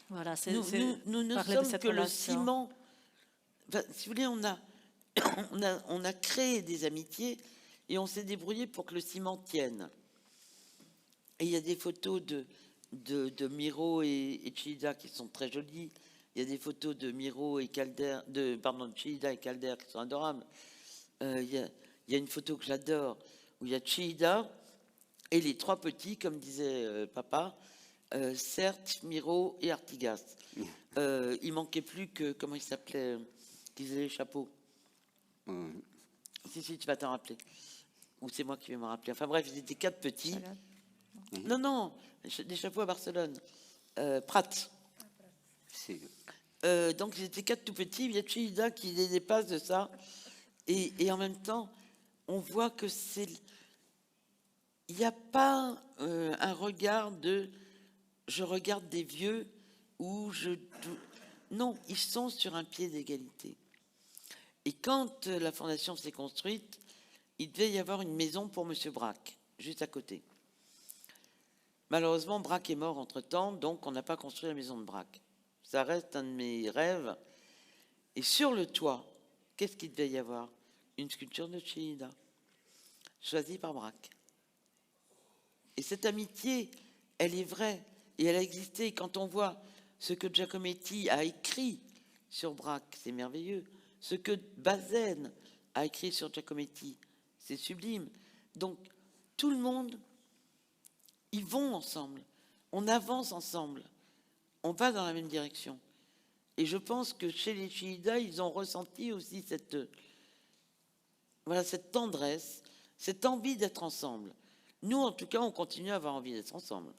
Voilà, nous ne sommes que le ciment. Enfin, si vous voulez, on a créé des amitiés et on s'est débrouillé pour que le ciment tienne. Et il y a des photos de Miro et Chillida qui sont très jolies. Il y a des photos de Miro et Calder, de Chillida et Calder qui sont adorables. Il y a une photo que j'adore où il y a Chillida et les 3 petits, comme disait papa, Certes, Miro et Artigas. Il manquait plus que, comment il s'appelait, qui faisait les chapeaux. Si, tu vas t'en rappeler. Ou c'est moi qui vais m'en rappeler. Enfin bref, ils étaient 4 petits. Non, des chapeaux à Barcelone. Prat. Donc ils étaient 4 tout petits. Il y a Chillida qui les dépasse de ça. Et en même temps, on voit que il n'y a pas un regard de je regarde des vieux ou non, ils sont sur un pied d'égalité. Et quand la fondation s'est construite, il devait y avoir une maison pour Monsieur Braque, juste à côté. Malheureusement, Braque est mort entre-temps, donc on n'a pas construit la maison de Braque. Ça reste un de mes rêves. Et sur le toit, qu'est-ce qu'il devait y avoir? Une sculpture de Chillida, choisie par Braque. Et cette amitié, elle est vraie, et elle a existé. Et quand on voit ce que Giacometti a écrit sur Braque, c'est merveilleux. Ce que Bazaine a écrit sur Giacometti, c'est sublime. Donc, tout le monde, ils vont ensemble. On avance ensemble. On va dans la même direction. Et je pense que chez les Chillida, ils ont ressenti aussi cette tendresse, cette envie d'être ensemble. Nous, en tout cas, on continue à avoir envie d'être ensemble.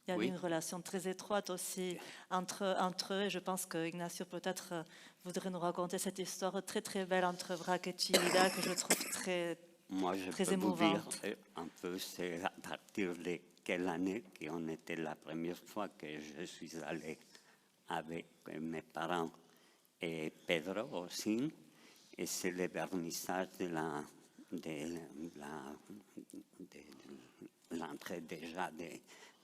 Il y avait Oui. une relation très étroite aussi entre eux. Et je pense que Ignacio peut-être voudrait nous raconter cette histoire très très belle entre Braque et Ida que je trouve très Moi, je très peux vous dire émouvante. un peu, c'est à partir de quelle année qu'on était la première fois que je suis allé avec mes parents et Pedro aussi, et c'est le vernissage de l'entrée déjà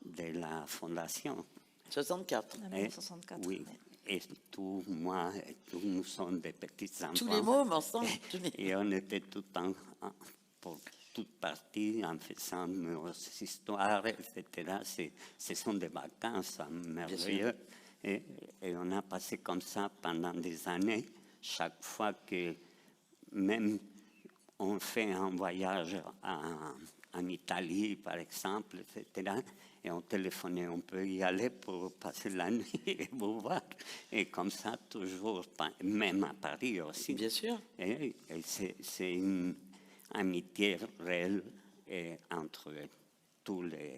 de la fondation. 64. En Et- 1964. oui, et tout, moi, et tous, nous sommes des petits enfants. Tous les mômes ensemble. tous les- Et on était tout pour toute partie en faisant nos histoires, etc. Ce sont des vacances merveilleuses. Et on a passé comme ça pendant des années. Chaque fois que même on fait un voyage en Italie, par exemple, etc., et on téléphonait, on peut y aller pour passer la nuit et vous voir. Et comme ça, toujours, même à Paris aussi. Bien sûr. Et c'est une amitié réelle entre tous les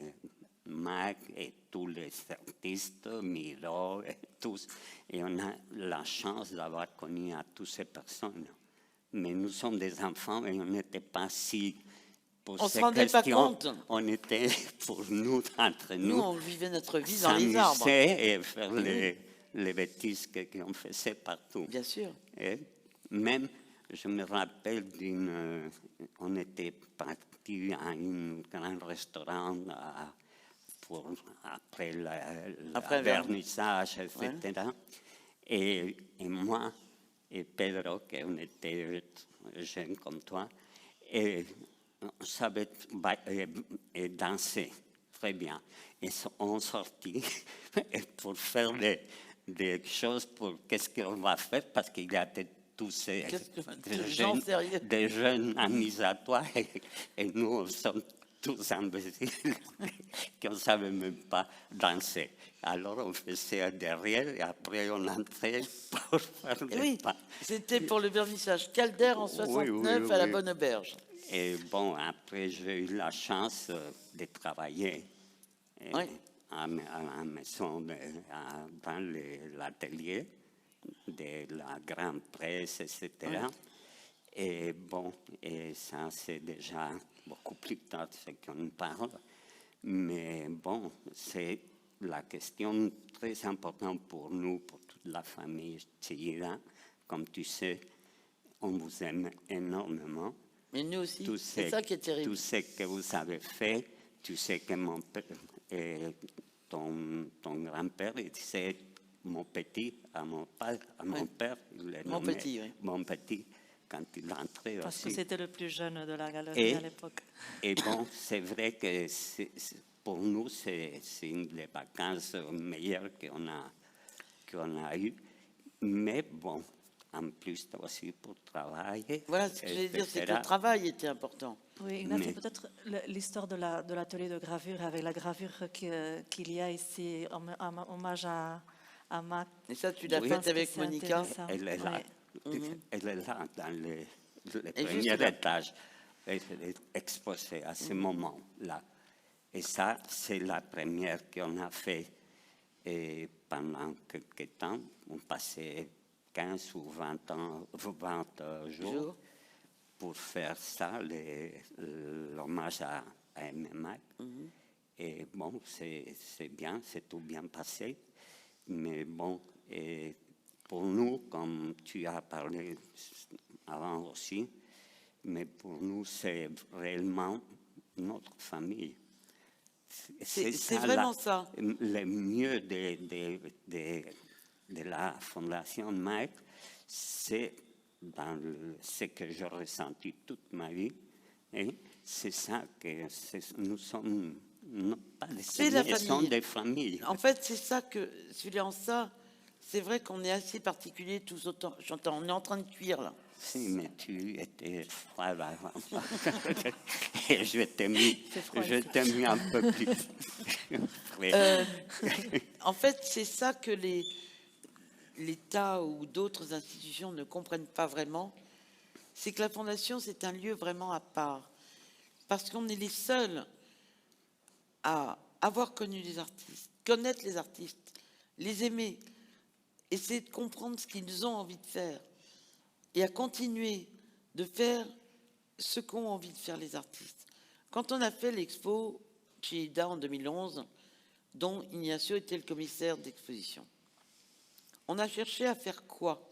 Mac et tous les artistes, Miro et tous. Et on a la chance d'avoir connu à toutes ces personnes. Mais nous sommes des enfants et on n'était pas si... Pour On se ces rendait pas questions, compte. on était pour nous, entre Nous, nous, on vivait notre vie dans les arbres. s'amuser et faire les bêtises qu'on faisait partout. Bien sûr. Et même, je me rappelle on était parti à un grand restaurant après le Après le vernissage, etc. Et moi et Pedro, qu'on était jeunes comme toi, et on savait et danser très bien. Et on sortit pour faire des choses pour qu'est-ce qu'on va faire, parce qu'il y avait tous ces des jeunes amis à toi, et nous sommes tous imbéciles, qu'on ne savait même pas danser. Alors on faisait derrière et après on entrait pour faire des Oui, pas. c'était pour le vernissage Calder en 69 à la oui. Bonne Auberge. Et bon, après j'ai eu la chance de travailler Oui. à la maison, dans l'atelier de la grande presse, etc. Et bon, et ça c'est déjà beaucoup plus tard ce qu'on parle. Mais bon, c'est la question très importante pour nous, pour toute la famille Chihida. Comme tu sais, on vous aime énormément. Mais nous aussi, Tout c'est ça qui est terrible. Tout ce que vous avez fait, tu sais que mon père, ton grand-père, c'est mon petit, à mon père, il est Mon nommé petit, oui. mon petit, quand il entrait Parce que aussi. c'était le plus jeune de la galerie à l'époque. Et bon, c'est vrai que pour nous, c'est une des vacances meilleures qu'on a eues. Mais bon, en plus aussi pour travailler. Voilà ce que je voulais dire, c'est que etc. le travail était important. Oui, Ignacio, Mais- peut-être l'histoire de l'atelier de gravure avec la gravure qu'il y a ici, en hommage à Mac. Et ça, tu l'as Oui. Je pense fait que avec c'est Monica. intéressant. Elle est là. Ouais. Elle est là dans le Et juste premier là. étage. Elle est exposée à ce moment-là. Et ça, c'est la première qu'on a fait. Et pendant quelques temps, on passait 15 ou 20 jours pour faire ça, l'hommage à MMA. Et bon, c'est bien, c'est tout bien passé. Mais bon, et pour nous, comme tu as parlé avant aussi, mais pour nous, c'est réellement notre famille. C'est ça, vraiment ça. Le mieux de la Fondation Mike, c'est dans ce que j'ai ressenti toute ma vie. Et c'est ça que nous sommes, non pas des C'est la amis, nous famille. sommes des familles. En fait, c'est ça que, celui-là en ça, c'est vrai qu'on est assez particulier tous autant. J'entends, on est en train de cuire là. Si, mais tu étais froide avant. Et je t'ai mis un peu plus. Oui. En fait, c'est ça que l'État ou d'autres institutions ne comprennent pas vraiment. C'est que la Fondation, c'est un lieu vraiment à part. Parce qu'on est les seuls à avoir connu les artistes, connaître les artistes, les aimer, essayer de comprendre ce qu'ils ont envie de faire et à continuer de faire ce qu'ont envie de faire les artistes. Quand on a fait l'expo Chillida en 2011, dont Ignacio était le commissaire d'exposition, on a cherché à faire quoi?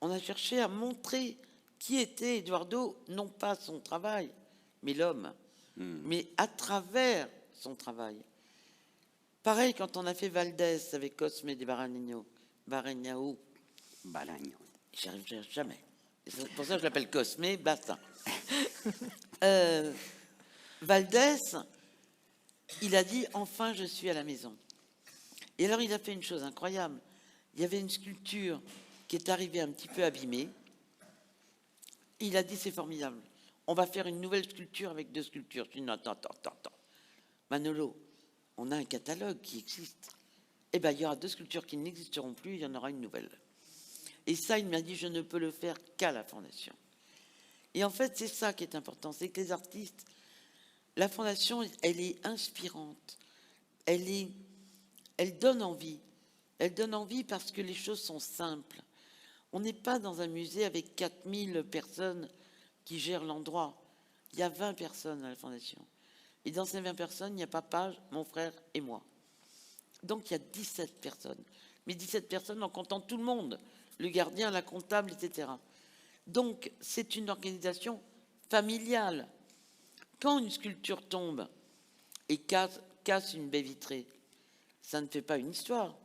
On a cherché à montrer qui était Eduardo, non pas son travail, mais l'homme, mais à travers son travail. Pareil quand on a fait Valdés avec Cosme de Barañao. Baraño. J'y arriverai jamais. C'est pour ça que je l'appelle Cosme, basta. Valdés, il a dit « Enfin, je suis à la maison ». Et alors, il a fait une chose incroyable. Il y avait une sculpture qui est arrivée un petit peu abîmée. Il a dit « C'est formidable. On va faire une nouvelle sculpture avec 2 sculptures. » Je dis « Non, attends. Manolo, on a un catalogue qui existe. Eh bien, il y aura 2 sculptures qui n'existeront plus, il y en aura une nouvelle. » Et ça, il m'a dit « Je ne peux le faire qu'à la Fondation. » Et en fait, c'est ça qui est important, c'est que les artistes, la Fondation, elle est inspirante. Elle donne envie. Elle donne envie parce que les choses sont simples. On n'est pas dans un musée avec 4000 personnes qui gèrent l'endroit. Il y a 20 personnes à la Fondation. Et dans ces 20 personnes, il y a papa, mon frère et moi. Donc il y a 17 personnes. Mais 17 personnes en comptant tout le monde. Le gardien, la comptable, etc. Donc c'est une organisation familiale. Quand une sculpture tombe et casse une baie vitrée, ça ne fait pas une histoire.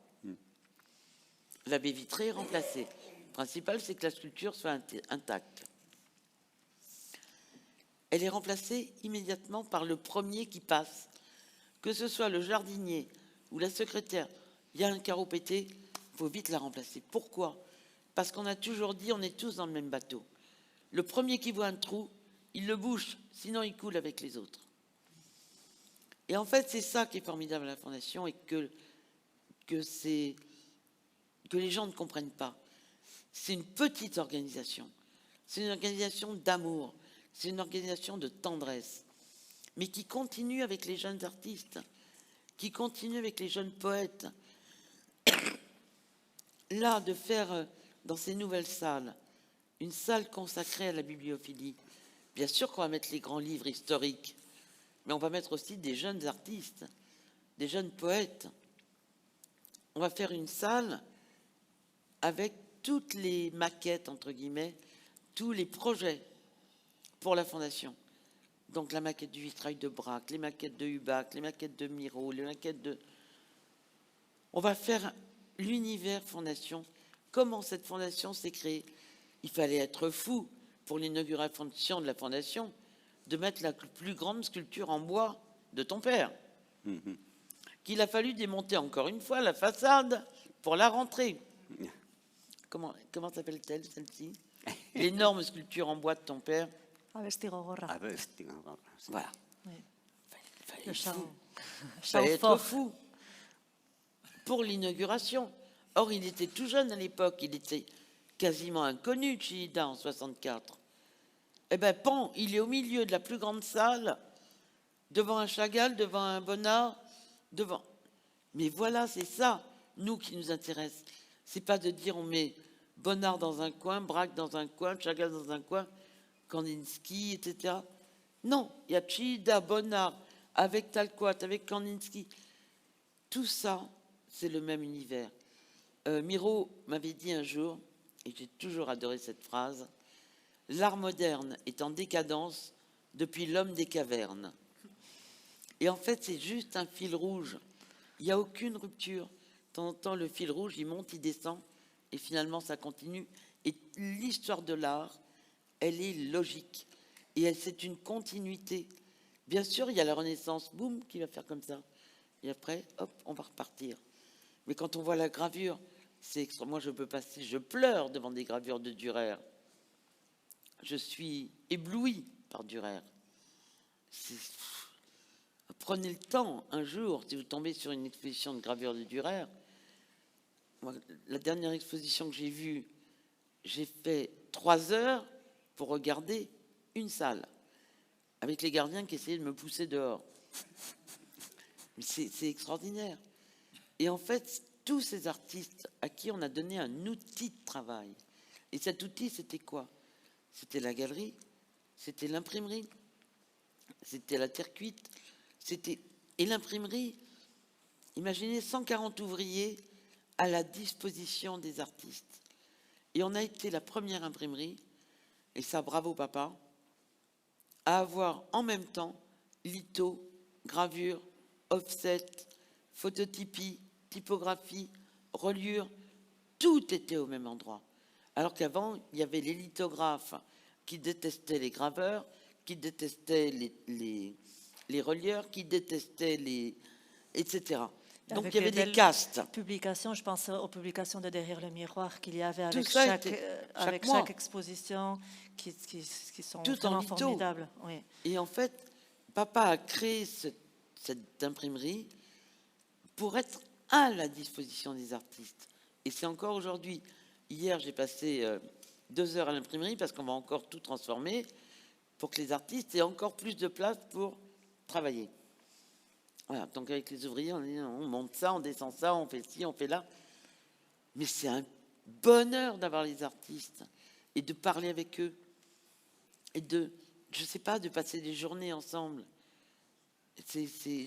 La baie vitrée est remplacée. Le principal, c'est que la sculpture soit intacte. Elle est remplacée immédiatement par le premier qui passe. Que ce soit le jardinier ou la secrétaire, il y a un carreau pété, il faut vite la remplacer. Pourquoi? Parce qu'on a toujours dit, on est tous dans le même bateau. Le premier qui voit un trou, il le bouche, sinon il coule avec les autres. Et en fait, c'est ça qui est formidable à la Fondation et que les gens ne comprennent pas. C'est une petite organisation. C'est une organisation d'amour. C'est une organisation de tendresse. Mais qui continue avec les jeunes artistes, qui continue avec les jeunes poètes. Là, de faire dans ces nouvelles salles, une salle consacrée à la bibliophilie. Bien sûr qu'on va mettre les grands livres historiques, mais on va mettre aussi des jeunes artistes, des jeunes poètes. On va faire une salle avec toutes les maquettes, entre guillemets, tous les projets pour la Fondation. Donc la maquette du vitrail de Braque, les maquettes de Hubac, les maquettes de Miro, les maquettes de... On va faire l'univers Fondation. Comment cette Fondation s'est créée? Il fallait être fou pour l'inauguration de la Fondation de mettre la plus grande sculpture en bois de ton père. Qu'il a fallu démonter encore une fois la façade pour la rentrée. Comment s'appelle-t-elle, celle-ci? L'énorme sculpture en bois de ton père. Abestigogorra. Voilà. Oui. Fallait Le être chant. fou. Chant Fallait être fort. fou pour l'inauguration. Or, il était tout jeune à l'époque. Il était quasiment inconnu, Chillida, en 64. Eh bien, pan, il est au milieu de la plus grande salle, devant un Chagall, devant un Bonnard, devant... Mais voilà, c'est ça, nous, qui nous intéresse. C'est pas de dire on met Bonnard dans un coin, Braque dans un coin, Chagall dans un coin, Kandinsky, etc. Non, il y a Chillida, Bonnard, avec Talquat, avec Kandinsky. Tout ça, c'est le même univers. Miro m'avait dit un jour, et j'ai toujours adoré cette phrase, « L'art moderne est en décadence depuis l'homme des cavernes. » Et en fait, c'est juste un fil rouge. Il n'y a aucune rupture. De temps en temps, le fil rouge, il monte, il descend, et finalement, ça continue. Et l'histoire de l'art, elle est logique. Et c'est une continuité. Bien sûr, il y a la Renaissance, boum, qui va faire comme ça. Et après, hop, on va repartir. Mais quand on voit la gravure, c'est extra. Moi, je peux passer, je pleure devant des gravures de Dürer. Je suis ébloui par Dürer. Prenez le temps, un jour, si vous tombez sur une exposition de gravure de Dürer. Moi, la dernière exposition que j'ai vue, j'ai fait 3 heures pour regarder une salle, avec les gardiens qui essayaient de me pousser dehors. C'est extraordinaire. Et en fait, tous ces artistes à qui on a donné un outil de travail. Et cet outil, c'était quoi? C'était la galerie, c'était l'imprimerie, c'était la terre cuite, et l'imprimerie, imaginez 140 ouvriers à la disposition des artistes. Et on a été la première imprimerie, et ça, bravo papa, à avoir en même temps litho, gravure, offset, phototypie, typographie, reliure, tout était au même endroit. Alors qu'avant, il y avait les lithographes qui détestaient les graveurs, qui détestaient les relieurs, qui détestaient les... etc. Donc Avec il y avait les des castes. publications, je pense aux publications de Derrière le miroir qu'il y avait Tout avec ça chaque, était- avec chaque mois. chaque exposition qui sont Tout en vraiment litho. formidables. Oui. Et en fait, papa a créé cette imprimerie pour être à la disposition des artistes. Et c'est encore aujourd'hui. Hier, j'ai passé 2 heures à l'imprimerie parce qu'on va encore tout transformer pour que les artistes aient encore plus de place pour travailler. Voilà, donc avec les ouvriers, on monte ça, on descend ça, on fait ci, on fait là. Mais c'est un bonheur d'avoir les artistes et de parler avec eux et de, je sais pas, de passer des journées ensemble.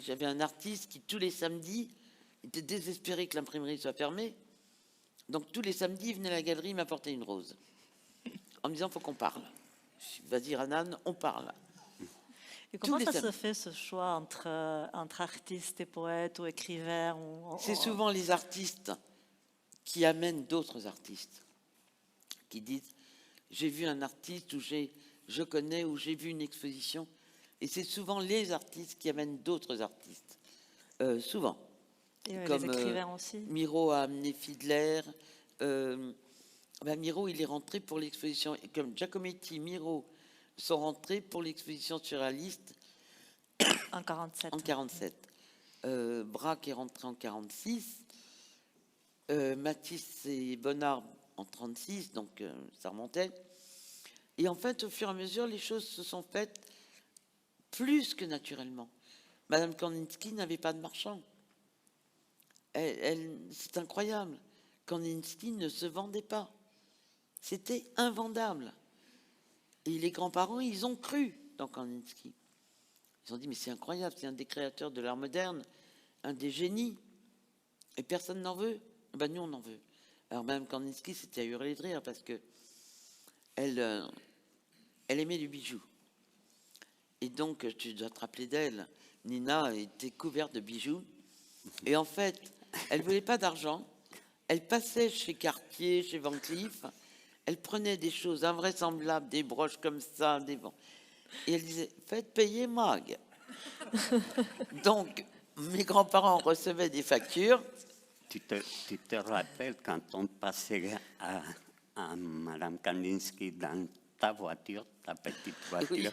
J'avais un artiste qui, tous les samedis, était désespéré que l'imprimerie soit fermée. Donc, tous les samedis, il venait à la galerie m'apporter une rose. En me disant, faut qu'on parle. Vas-y, Ranan, on parle. Et comment Tous les ça se samedis. fait ce choix entre artistes et poètes ou écrivains C'est souvent les artistes qui amènent d'autres artistes. Qui disent, j'ai vu un artiste ou je connais ou j'ai vu une exposition. Et c'est souvent les artistes qui amènent d'autres artistes. Souvent. et Comme les écrivains aussi. Miro a amené Fiedler. Miro, il est rentré pour l'exposition. Et comme Giacometti, Miro sont rentrés pour l'exposition surréaliste En 47. en 47. Braque est rentré en 46. Matisse et Bonnard en 36, donc ça remontait. Et en fait, au fur et à mesure, les choses se sont faites plus que naturellement. Madame Kandinsky n'avait pas de marchand. C'est incroyable. Kandinsky ne se vendait pas. C'était invendable. Et les grands-parents, ils ont cru dans Kandinsky. Ils ont dit, mais c'est incroyable, c'est un des créateurs de l'art moderne, un des génies. Et personne n'en veut. Ben, nous, on en veut. Alors, Madame Kandinsky, c'était à hurler de rire parce que elle aimait du bijou. Et donc, tu dois te rappeler d'elle. Nina était couverte de bijoux. Et en fait, elle ne voulait pas d'argent. Elle passait chez Cartier, chez Van Cleef. Elle prenait des choses invraisemblables, des broches comme ça. Et elle disait, faites payer Mag. Donc, mes grands-parents recevaient des factures. Tu te rappelles quand on passait à Madame Kandinsky dans ta voiture, ta petite voiture. Oui.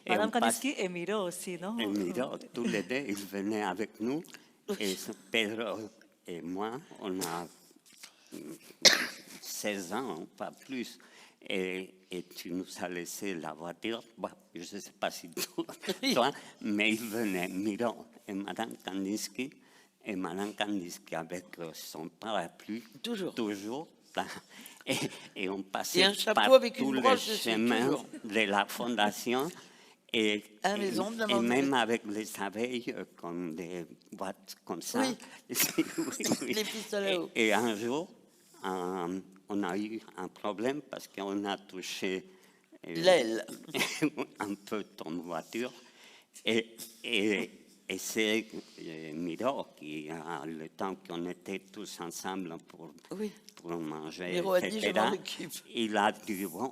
Et Madame on passe- Kandinsky et Miro aussi, non? Et Miro, tous les deux, ils venaient avec nous. Et Pedro et moi, on a 16 ans, pas plus. Et tu nous as laissé la voiture. Bon, je ne sais pas si toi, mais ils venaient, Miro et Madame Kandinsky. Et Madame Kandinsky avec son parapluie. Toujours. Et on passait Et un chapeau par avec une tous les broche dessus, chemins toujours. de la fondation. Et, À la maison de la et maman. même avec les abeilles, comme des boîtes comme ça. Oui. Oui. Les pistolets à eau. Et un jour, on a eu un problème parce qu'on a touché L'aile. un peu ton voiture. Et c'est Miro qui, a le temps qu'on était tous ensemble pour manger, Miro a dit, etc., je m'en occupe. il a dit, bon,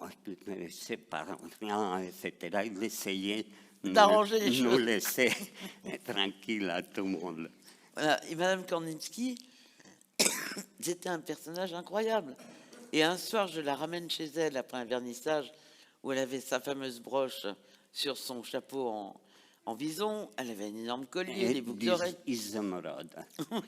c'est pas rien, etc. Il essayait D'arranger les nous choses. laisser tranquille à tout le monde. Voilà. Et Madame Kandinsky, c'était un personnage incroyable. Et un soir, je la ramène chez elle après un vernissage où elle avait sa fameuse broche sur son chapeau en vison. Elle avait un énorme collier, des boucles d'oreilles. Isomorode.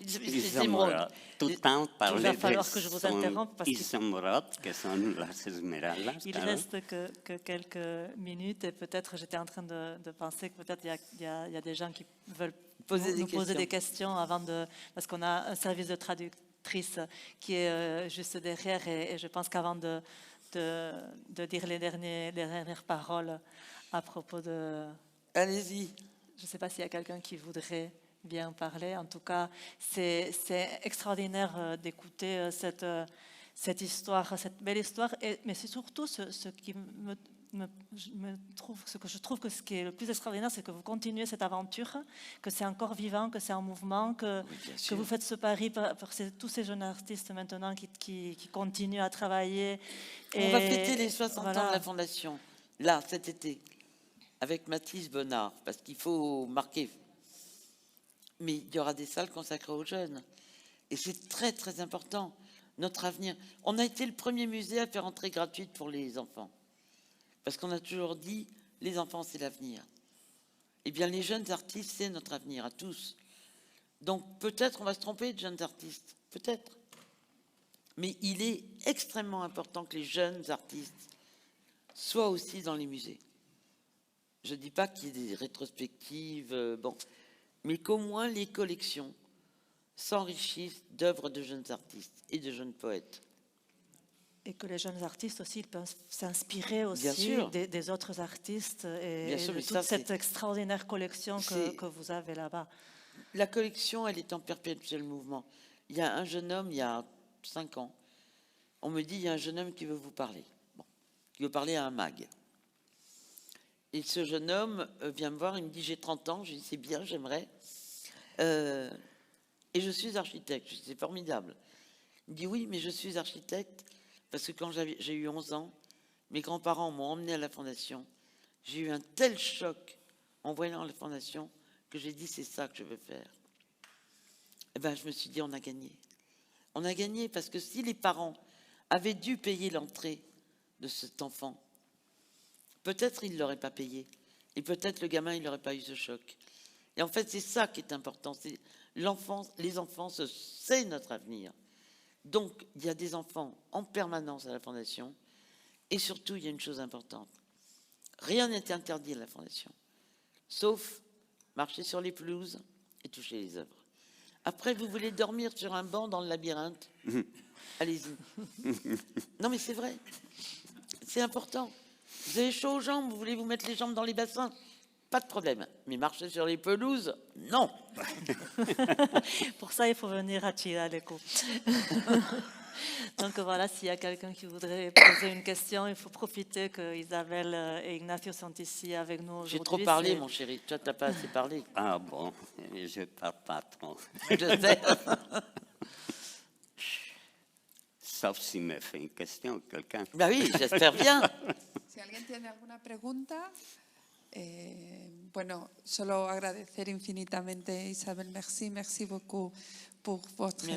Les émeraudes. Tout le temps parler Il va falloir que je vous interrompe parce que- Isomorode, que sont las esmeraldas. Il claro. reste que quelques minutes et peut-être j'étais en train de penser que peut-être il y a des gens qui veulent Poser nous des poser des questions. questions parce qu'on a un service de traductrice qui est juste derrière et je pense qu'avant de dire les dernières paroles à propos de... Allez-y. Je ne sais pas s'il y a quelqu'un qui voudrait bien parler. En tout cas, c'est extraordinaire d'écouter cette histoire, cette belle histoire. Mais c'est surtout ce qui ce que je trouve que ce qui est le plus extraordinaire, c'est que vous continuez cette aventure, que c'est encore vivant, que c'est en mouvement, que vous faites ce pari pour tous ces jeunes artistes maintenant qui continuent à travailler. On va fêter les 60 ans de la Fondation, là, cet été, avec Mathis Bonnard, parce qu'il faut marquer. Mais il y aura des salles consacrées aux jeunes. Et c'est très, très important, notre avenir. On a été le premier musée à faire entrée gratuite pour les enfants. Parce qu'on a toujours dit, les enfants, c'est l'avenir. Eh bien, les jeunes artistes, c'est notre avenir, à tous. Donc, peut-être on va se tromper de jeunes artistes, peut-être. Mais il est extrêmement important que les jeunes artistes soient aussi dans les musées. Je ne dis pas qu'il y ait des rétrospectives, mais qu'au moins les collections s'enrichissent d'œuvres de jeunes artistes et de jeunes poètes. Et que les jeunes artistes aussi ils peuvent s'inspirer aussi des autres artistes et de toute cette extraordinaire collection que vous avez là-bas. La collection, elle est en perpétuel mouvement. Il y a un jeune homme, il y a 5 ans, on me dit, il y a un jeune homme qui veut vous parler. Qui veut parler à un mag. Et ce jeune homme vient me voir, il me dit, j'ai 30 ans, je lui dis, c'est bien, j'aimerais. Et je suis architecte, je dis, c'est formidable. Il me dit, oui, mais je suis architecte parce que quand j'ai eu 11 ans, mes grands-parents m'ont emmené à la Fondation. J'ai eu un tel choc en voyant la Fondation que j'ai dit, c'est ça que je veux faire. Et bien, je me suis dit, on a gagné. On a gagné parce que si les parents avaient dû payer l'entrée de cet enfant, peut-être ils ne l'auraient pas payé. Et peut-être le gamin, il n'aurait pas eu ce choc. Et en fait, c'est ça qui est important. C'est les enfants, c'est notre avenir. Donc, il y a des enfants en permanence à la Fondation. Et surtout, il y a une chose importante. Rien n'est interdit à la Fondation. Sauf marcher sur les pelouses et toucher les œuvres. Après, vous voulez dormir sur un banc dans le labyrinthe? Allez-y. Non, mais c'est vrai. C'est important. Vous avez chaud aux jambes, vous voulez vous mettre les jambes dans les bassins? Pas de problème. Mais marcher sur les pelouses, non. Pour ça, il faut venir à Cialeco. Donc voilà, s'il y a quelqu'un qui voudrait poser une question, il faut profiter que Isabelle et Ignacio sont ici avec nous aujourd'hui. J'ai trop parlé, mon chéri. Toi, tu n'as pas assez parlé. Ah bon, je ne parle pas trop. Je sais. Sauf s'il me fait une question, quelqu'un. Bah oui, j'espère bien. Si alguien tiene alguna pregunta, bueno, solo agradecer infinitamente, Isabel, merci beaucoup pour votre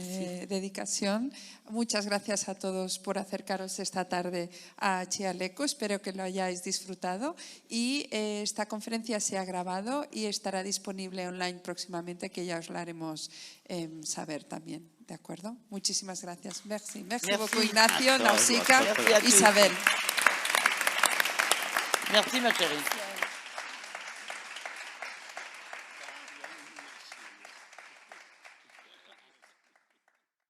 dedicación. Muchas gracias a todos por acercaros esta tarde a Cialeco. Espero que lo hayáis disfrutado y esta conferencia se ha grabado y estará disponible online próximamente, que ya os lo haremos saber también. ¿De acuerdo? Muchísimas gracias. Merci beaucoup, Ignacio, Nausicaa, Isabel. Merci, ma chérie.